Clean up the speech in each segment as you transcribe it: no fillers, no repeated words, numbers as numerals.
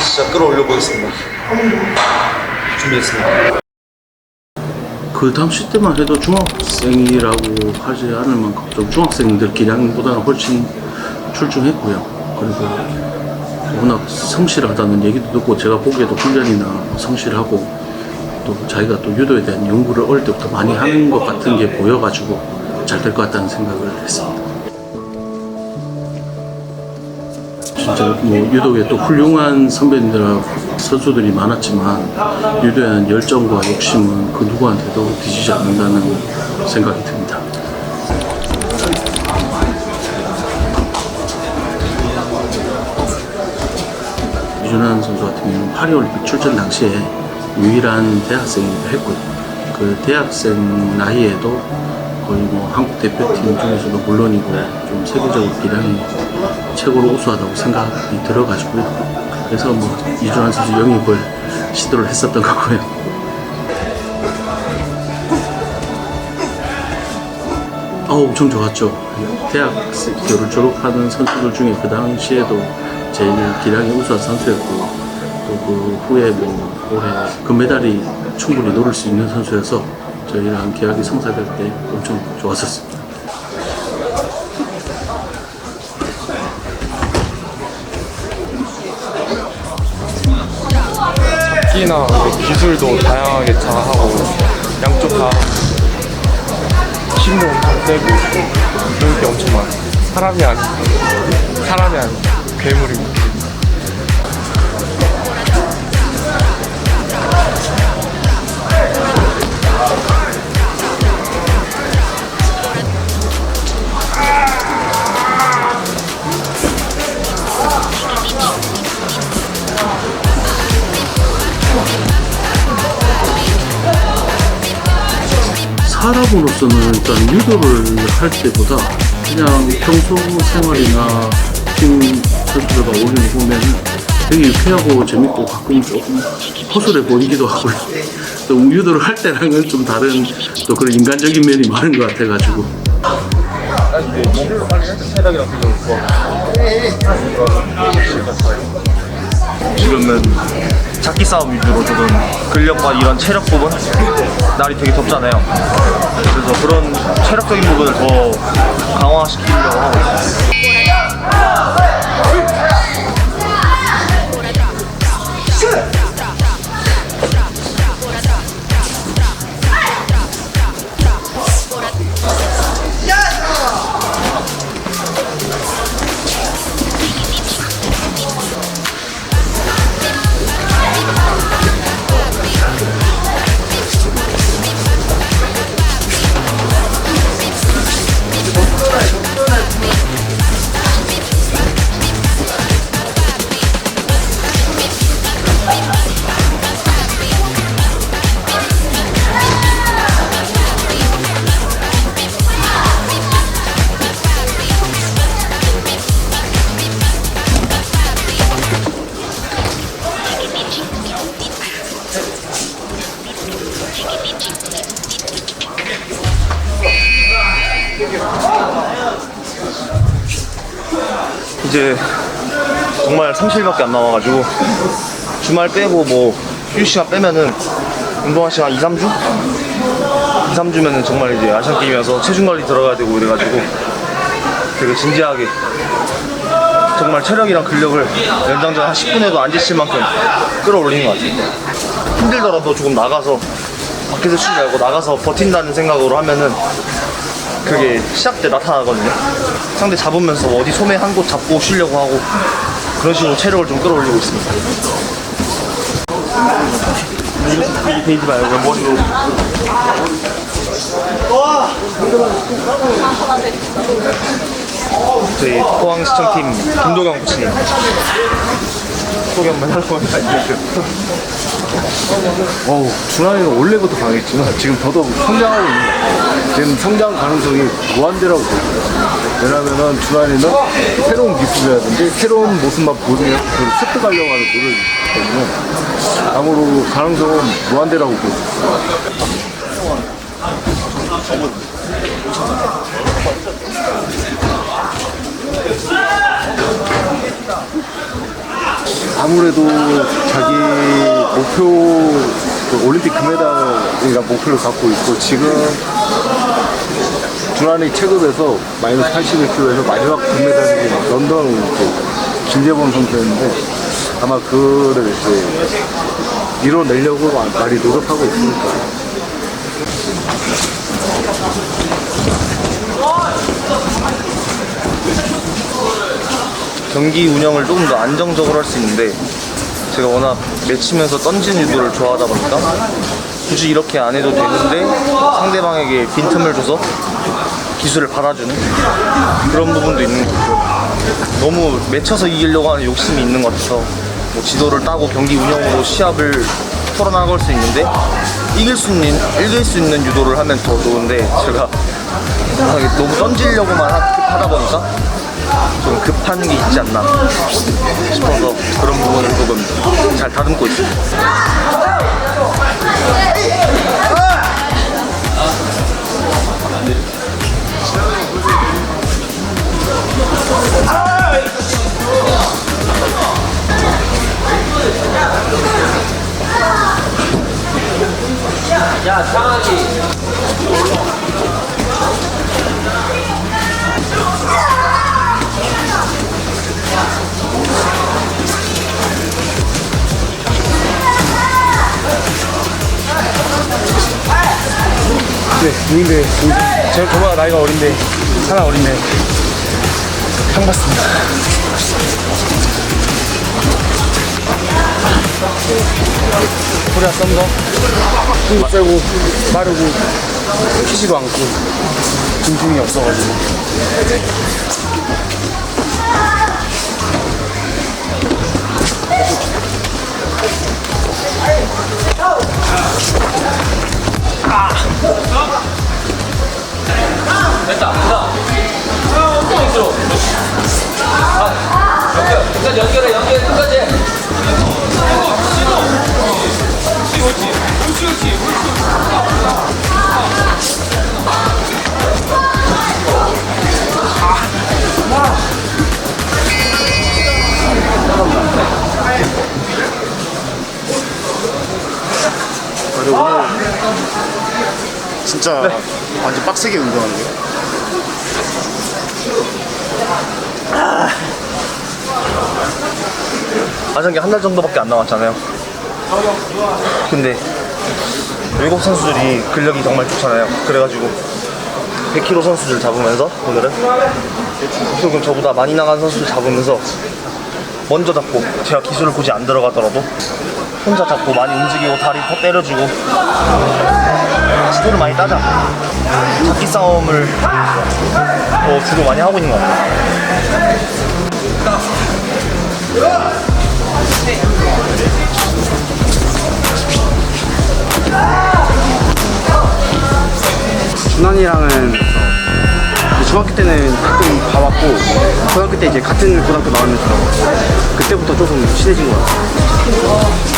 진짜 끌어올려 보겠습니다. 준비했습니다. 그 당시 때만 해도 중학생이라고 하지 않을 만큼 좀 중학생들 기량보다는 훨씬 출중했고요. 그리고 워낙 성실하다는 얘기도 듣고 제가 보기에도 훈련이나 성실하고 또 자기가 또 유도에 대한 연구를 어릴 때부터 많이 하는 것 같은 게 보여가지고 잘 될 것 같다는 생각을 했습니다. 진짜 뭐 유도에 또 훌륭한 선배님들 선수들이 많았지만 유도에 대한 열정과 욕심은 그 누구한테도 뒤지지 않는다는 생각이 듭니다. 이준환 선수 같은 경우는 파리올림픽 출전 당시에 유일한 대학생이기도 했고요. 그 대학생 나이에도 거의 뭐 한국 대표팀 중에서도 물론이고 좀 세계적으로 기량이 최고로 우수하다고 생각이 들어가지고요. 그래서 뭐 이준환 선수 영입을 시도를 했었던 거고요. 엄청 좋았죠. 대학교를 졸업하는 선수들 중에 그 당시에도 제일 기량이 우수한 선수였고 또 그 후에 뭐 올해 금메달이 충분히 노릴 수 있는 선수여서 저희랑 계약이 성사될 때 엄청 좋았었습니다. 잡기나 기술도 다양하게 잘하고 양쪽 다 힘도 엄청 세고 배울 게 엄청 많아요. 사람이 아닌 괴물입니다. 사람으로서는 일단 유도를 할 때보다 그냥 평소 생활이나 팀 선수들과 어울리는 보면 되게 유쾌하고 재밌고 가끔 조금 허술해 보이기도 하고요. 또 유도를 할 때랑은 좀 다른 또 그런 인간적인 면이 많은 것 같아가지고. 지금은 잡기 싸움 위주로 조금 근력과 이런 체력 부분, 날이 되게 덥잖아요. 그래서 그런 체력적인 부분을 더 강화시키려고 하고 있어요. 이제 정말 30일밖에 안 남아가지고 주말 빼고 뭐 휴식 시간 빼면은 운동할 시간 2-3주? 2-3주면은 정말 이제 아시안게임이어서 체중관리 들어가야 되고 이래가지고 되게 진지하게 정말 체력이랑 근력을 연장전 한 10분에도 안 지칠 만큼 끌어올리는 것 같아요. 힘들더라도 조금 나가서 밖에서 쉬지 말고 나가서 버틴다는 생각으로 하면은 그게 시합 때 나타나거든요. 상대 잡으면서 어디 소매 한 곳 잡고 쉬려고 하고 그런 식으로 체력을 좀 끌어올리고 있습니다. 베이지 말고 머리로. 저희 포항시청팀 김도경 코치님 소개 한번 하려고 하는데. 준환이가 원래부터 강했지만 지금 더더욱 성장하고 있는 것 같아요. 지금 성장 가능성이 무한대라고 보여요. 왜냐면은 준환이는 새로운 기술이라든지 새로운 모습만 보이면 그걸 습득하려고 하는 노력이기 때문에 아무로 가능성은 무한대라고 보여요. 아무래도 자기 목표 그 올림픽 금메달이라 목표를 갖고 있고 지금 두란이 체급에서 마이너스 81kg에서 마지막 금메달이 런던 그 김재범 선수였는데 아마 그를 이제 이뤄내려고 많이 노력하고 있으니까. 경기 운영을 조금 더 안정적으로 할 수 있는데 제가 워낙 맺히면서 던지는 유도를 좋아하다 보니까 굳이 이렇게 안 해도 되는데 상대방에게 빈틈을 줘서 기술을 받아주는 그런 부분도 있는 것 같아요. 너무 맺혀서 이기려고 하는 욕심이 있는 것 같아서 뭐 지도를 따고 경기 운영으로 시합을 풀어나갈 수 있는데 이길 수 있는 유도를 하면 더 좋은데 제가 너무 던지려고만 하다 보니까 좀 급한 게 있지 않나 싶어서 그런 부분을 조금 잘 다듬고 있습니다. 야, 상하기. 네, 누군데 제가 저보다 나이가 어린데 하나 어린데 상 받습니다. 코리아 썸더 힘이 세고 빠르고 튀지도 않고 중심이 없어가지고 됐다. 끝까지 연결해 끝까지. 오늘 진짜 완전 빡세게 운동하네요. 아전기 한 달 정도밖에 안 남았잖아요. 근데 외국 선수들이 근력이 정말 좋잖아요. 그래가지고 100kg 선수들 잡으면서 오늘은 조금 저보다 많이 나간 선수들 잡으면서 먼저 잡고 제가 기술을 굳이 안 들어가더라도 혼자 잡고 많이 움직이고 다리 더 때려주고 지도를 많이 따자 잡기 싸움을 주로 많이 하고 있는 것 같아요. 준환이랑은 중학교 때는 가끔 봐왔고 고등학교 때 이제 같은 고등학교 나오면서 그때부터 조금 친해진 것 같아요.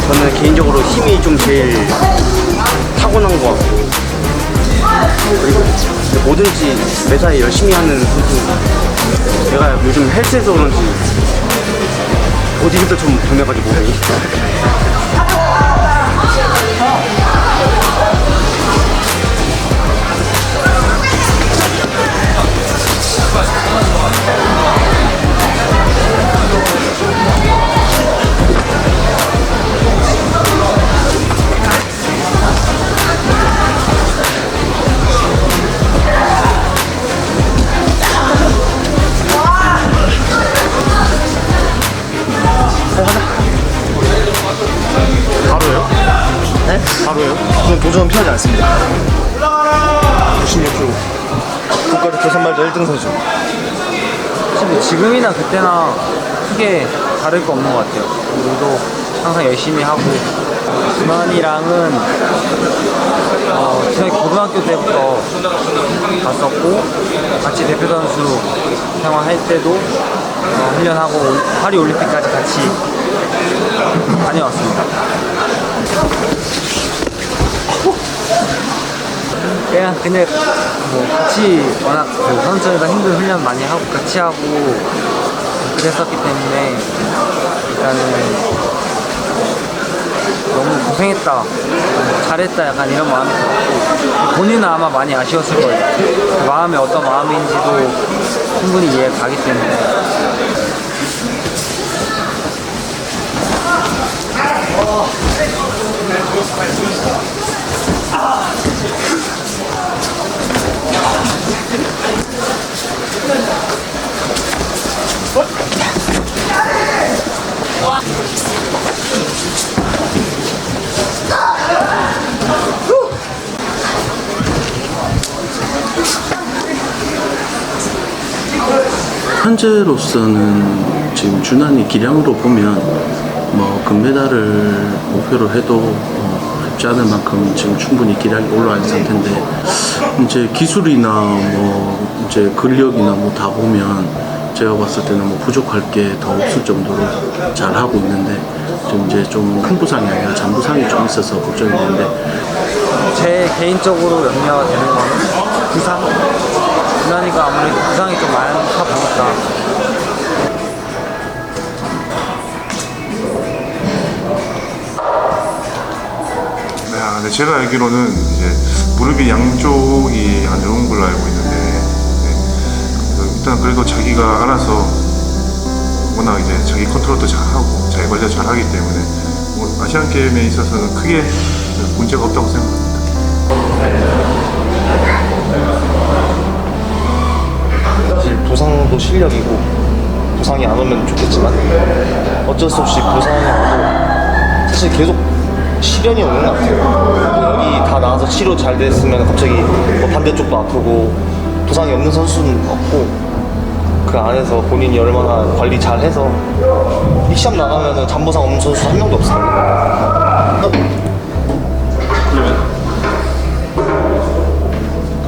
저는 개인적으로 힘이 좀 제일 타고난 것 같고 그리고 뭐든지 매사에 열심히 하는 선수. 내가 요즘 헬스에서 그런지 보디빌더 좀 변해가지고 몸이 바로요? 네? 바로요? 저는 도전은 피하지 않습니다. 96kg 국가대표 선발자 1등 선수. 뭐 지금이나 그때나 크게 다를 거 없는 것 같아요. 우리도 항상 열심히 하고 준환이랑은 저희 고등학교 때부터 봤었고 같이 대표 선수 생활할 때도 훈련하고 파리 올림픽까지 같이 다녀왔습니다. 그냥 근데 뭐 같이 워낙 그 선수들과 힘든 훈련 많이 하고 같이 하고 그랬었기 때문에 일단은 너무 고생했다, 잘했다 약간 이런 마음이 들었고 본인은 아마 많이 아쉬웠을 거예요. 그 마음이 어떤 마음인지도 충분히 이해가 가기 때문에. 현재로서는 지금 준환이 기량으로 보면 뭐 금메달을 목표로 해도 쉽지 않을 만큼 지금 충분히 기량이 올라와 있는 상태인데 이제 기술이나 뭐 이제 근력이나 뭐 다 보면 제가 봤을 때는 뭐 부족할 게 더 없을 정도로 잘 하고 있는데 지금 이제 좀 큰 부상이 아니라 잔부상이 좀 있어서 걱정이 되는데 제 개인적으로 염려가 되는 거는 부상? 준환이가 아무래도 부상이 좀 많다 보니까 네, 근데 제가 알기로는 이제 무릎이 양쪽이 안 좋은 걸로 알고 있는데 네. 일단 그래도 자기가 알아서 워낙 이제 자기 컨트롤도 잘하고 자기 관리 잘하기 때문에 뭐 아시안 게임에 있어서는 크게 문제가 없다고 생각합니다. 사실 부상도 실력이고 부상이 안 오면 좋겠지만 어쩔 수 없이 부상이 와도 사실 계속 시련이 오는 것 같아요. 뭐 여기 다 나와서 치료 잘 됐으면 갑자기 뭐 반대쪽도 아프고 부상이 없는 선수는 없고 그 안에서 본인이 얼마나 관리 잘 해서 시합 나가면은 잔부상 없는 선수 한 명도 없어요.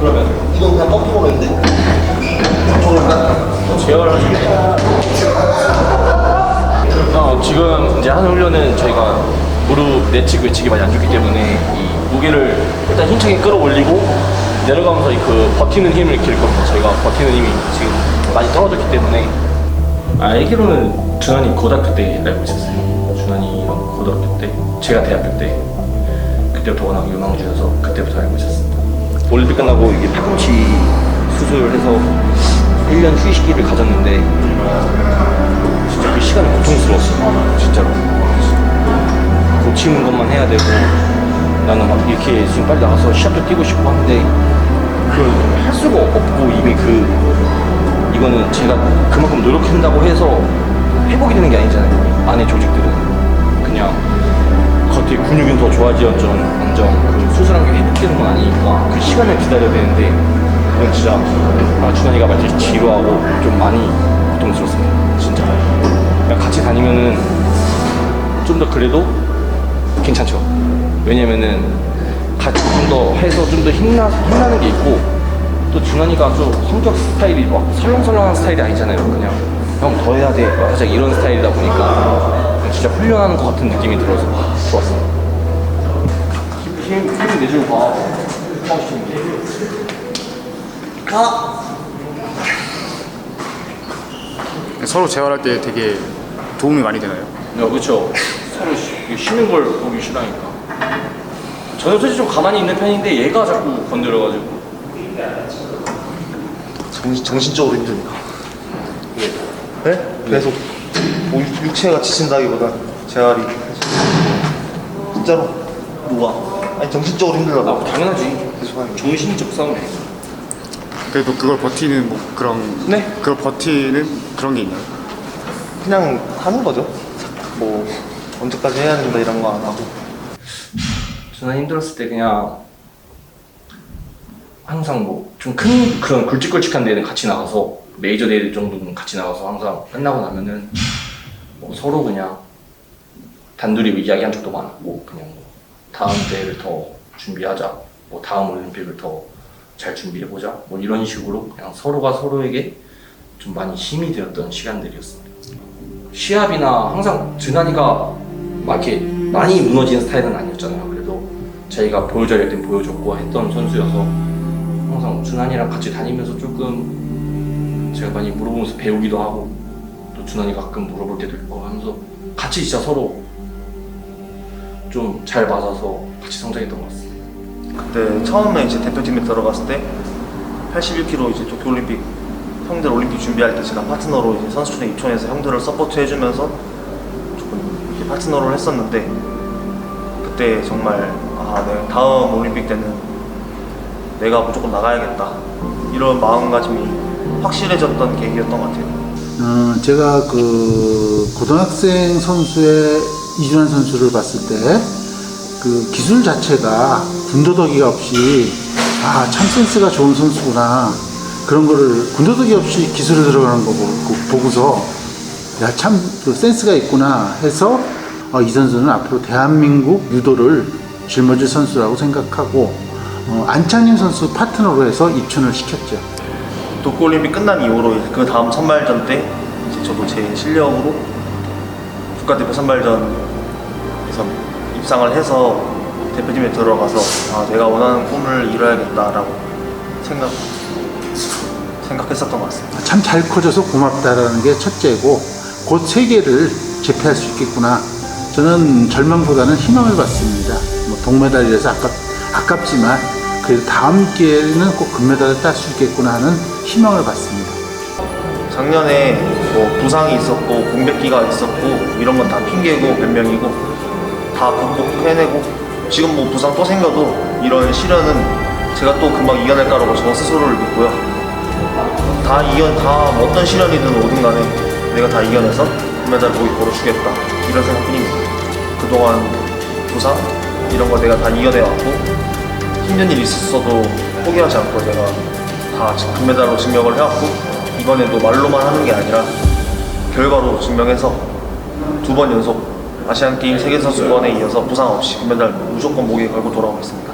그러면 이건 그냥 꺾기로 했는데 지금 이제 하는 훈련은 저희가 무릎 내측 외측이 많이 안 좋기 때문에 이 무게를 일단 힘차게 끌어올리고 내려가면서 그 버티는 힘을 길 겁니다. 저희가 버티는 힘이 지금 많이 떨어졌기 때문에. 알기로는 준환이 고등학교 때 알고 있었어요. 준환이랑 고등학교 때, 제가 대학교 때 그때부터 워낙 유망주여서 그때부터 알고 있었습니다. 올림픽 끝나고 이게 팔꿈치 수술해서 1년 휴식기를 가졌는데 진짜 그 시간이 고통스러웠어요. 진짜로 고치는 것만 해야 되고 나는 막 이렇게 지금 빨리 나가서 시합도 뛰고 싶고 한데 그걸 할 수가 없고 이미 이거는 제가 그만큼 노력한다고 해서 회복이 되는 게 아니잖아요. 안에 조직들은 그냥 겉에 근육은 더 좋아지었던 그 수술한 게 회복되는 건 아니니까 그 시간을 기다려야 되는데 그건 진짜 준환이가 말했듯이 지루하고 좀 많이 고통스럽습니다. 진짜 같이 다니면은 좀 더 그래도 괜찮죠. 왜냐면은 같이 좀 더 해서 좀 더 힘나는 게 있고 또 준환이가 좀 성격 스타일이 막 설렁설렁한 스타일이 아니잖아요. 그냥 형 더 해야 돼 살짝 이런 스타일이다 보니까 진짜 훈련하는 것 같은 느낌이 들어서 좋았어요. 힘 내주고 봐. 서로 재활할 때 되게 도움이 많이 되나요? 네, 그렇죠. 서로 쉬는 걸 보기 싫어하니까. 저는 솔직히 좀 가만히 있는 편인데 얘가 자꾸 건드려가지고. 정신적으로 힘드니까. 네? 계속 뭐 육체가 지친다기보다 재활이 진짜로 누가? 아니 정신적으로 힘들다고. 당연하지. 계속 하는 게. 정신적 싸움. 그래도 그걸 버티는 뭐 그런 네? 그걸 버티는 그런 게 있나요? 그냥 하는 거죠. 뭐 언제까지 해야 된다 이런 거 안 하고. 저는 힘들었을 때 그냥 항상 뭐 좀 큰 그런 굵직굵직한 데는 같이 나가서 메이저 대회 정도는 같이 나가서 항상 끝나고 나면은 뭐 서로 그냥 단둘이 이야기한 적도 많았고 그냥 뭐 다음 대회를 더 준비하자, 뭐 다음 올림픽을 더 잘 준비해보자, 뭐 이런 식으로 그냥 서로가 서로에게 좀 많이 힘이 되었던 시간들이었습니다. 시합이나 항상 준환이가 막 이렇게 많이 무너지는 스타일은 아니었잖아요. 그래도 저희가 보여줘야 될 땐 보여줬고 했던 선수여서 항상 준환이랑 같이 다니면서 조금 제가 많이 물어보면서 배우기도 하고 또 준환이가 가끔 물어볼 때도 있고 하면서 같이 진짜 서로 좀 잘 맞아서 같이 성장했던 것 같습니다. 그때 처음에 이제 대표팀에 들어갔을 때 81kg 이제 도쿄올림픽 형들 올림픽 준비할 때 제가 파트너로 이제 선수촌에 입촌해서 형들을 서포트 해주면서 조금 이렇게 파트너를 했었는데 그때 정말 내가 다음 올림픽 때는 내가 무조건 나가야겠다 이런 마음가짐이 확실해졌던 계기였던 것 같아요. 제가 그 고등학생 선수의 이준환 선수를 봤을 때 그 기술 자체가 군더더기가 없이 참 센스가 좋은 선수구나 그런 거를 군더더기 없이 기술을 들어가는 거 보고서 야 참 그 센스가 있구나 해서 이 선수는 앞으로 대한민국 유도를 짊어질 선수라고 생각하고 안창림 선수 파트너로 해서 입촌을 시켰죠. 도쿄올림픽 끝난 이후로 그 다음 선발전 때 이제 저도 제 실력으로 국가대표 선발전에서 입상을 해서 대표팀에 들어가서 내가 원하는 꿈을 이뤄야겠다라고 생각했었던 것 같습니다. 참 잘 커져서 고맙다라는 게 첫째고 곧 세계를 제패할 수 있겠구나. 저는 절망보다는 희망을 받습니다. 뭐 동메달이라서 아깝지만 그래도 다음 기회에는 꼭 금메달을 딸 수 있겠구나 하는 희망을 받습니다. 작년에 뭐 부상이 있었고 공백기가 있었고 이런 건 다 핑계고 변명이고 다 극복해내고 지금 뭐 부상 또 생겨도 이런 시련은 제가 또 금방 이겨낼 거라고 저 스스로를 믿고요. 다 어떤 시련이든 오든 간에 내가 다 이겨내서 금메달 보기 걸어주겠다 이런 생각뿐입니다. 그동안 부상 이런 거 내가 다 이겨내왔고 힘든 일이 있었어도 포기하지 않고 내가 다 금메달로 증명을 해왔고 이번에도 말로만 하는 게 아니라 결과로 증명해서 2번 연속 아시안게임 세계선수권에 이어서 부상 없이 금메달 무조건 목에 걸고 돌아오겠습니다.